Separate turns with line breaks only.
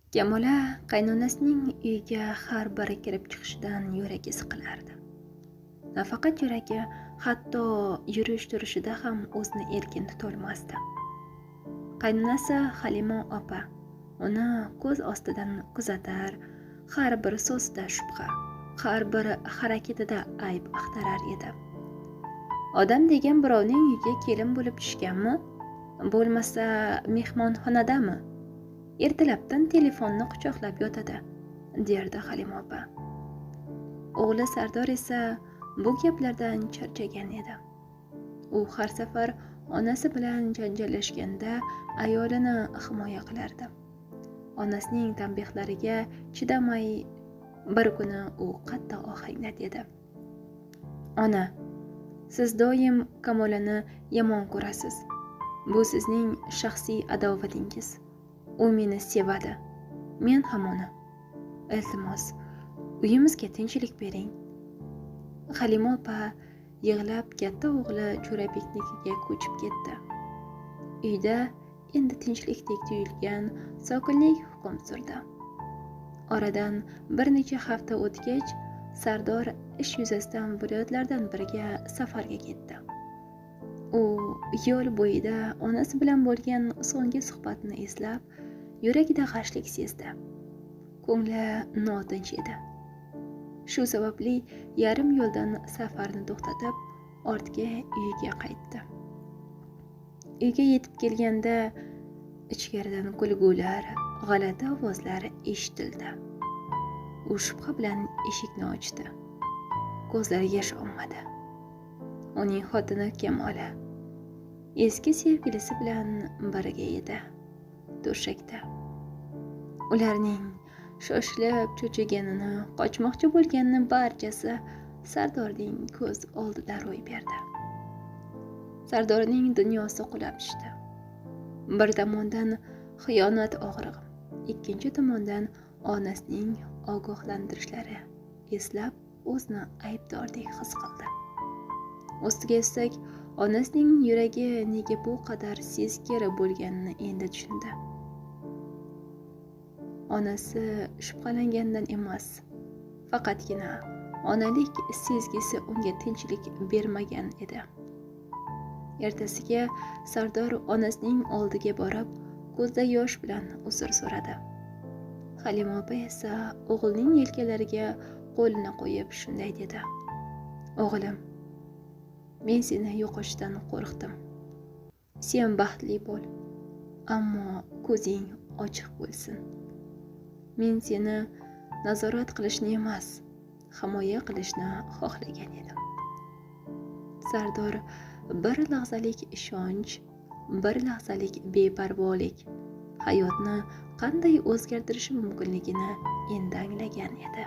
Kamola qaynonasining uyiga har bir kirib chiqishidan yuragi siqilardi. Nafaqat yuragi, hatto yurish turishida ham o'zini erkin tutolmasdi. Qaynonasi Halima opa uni ko'z ostidan kuzatar, har bir so'zida shubha, har bir harakatida ayb axtarar edi. Odam degan birovning uyiga kelin bo'lib tushganmi? Bo'lmasa mehmonxonadami? Ertalabdan telefonni quchoqlab yotadi, derdi Halima opa. O'g'li Sardor esa bu gaplardan charchagan edi. U har safar onasi bilan janjallashganda ayolini himoya qilardi. Onasining tanbehlariga chidamay bir kuni u qattiq ohangda dedi: "Ona, siz doim Kamolani yomon ko'rasiz. Bu sizning shaxsiy adovatingiz. U meni sevadi, men ham uni. Iltimos, uyimizga tinchlik bering." Halima opa yig'lab katta o'g'li Jo'rabeknikiga ko'chib ketdi. Uyda endi tinchlikdek tuyulgan sokinlik hukm surdi. Oradan bir necha hafta o'tgach, Sardor ish yuzasidan viloyatlardan biriga safarga ketdi. U yo'l bo'yida onasi bilan bo'lgan so'nggi suhbatni eslab, yuragida g'ashlik sezdi. Ko'ngli notinch edi. Shu sababli yarim yo'ldan safarni to'xtatib, ortga uyiga qaytdi. Uyga yetib kelganda ichkaridan kulgular, g'alati ovozlar eshitildi. U shubha bilan eshikni ochdi. Ko'zlariga yosh olmadi. Uning xotini Kamola eski sevgilisi bilan birga edi, to'shakda. Ularning shoshilib cho'chiganini, qochmoqchi bo'lganini barchasi Sardorning ko'z oldida ro'y berdi. Sardorning dunyosi qulab tushdi. Bir tomondan xiyonat og'rig'i, ikkinchi tomondan onasining ogohlantirishlari eslab o'zini aybdordek his qildi. Ustiga ustak onasining yuragi nega bu qadar sezgir bo'lganini endi tushundi. Onasi shubhalangandan emas, faqatgina onalik sezgisi unga tinchlik bermagan edi. Ertasiga Sardor onasining oldiga borib, ko'zda yosh bilan uzr so'radi. Halima opa esa o'g'lining yelkalariga qo'lini qo'yib shunday dedi: "O'g'lim, men seni yo'qotishdan qo'rqdim. Sen baxtli bo'l, ammo ko'zing ochiq bo'lsin. Men seni nazorat qilishni emas, himoya qilishni xohlagan edim." Sardor bir lahzalik ishonch, bir lahzalik beparvolik hayotni qanday o'zgartirishi mumkinligini endi anglagan edi.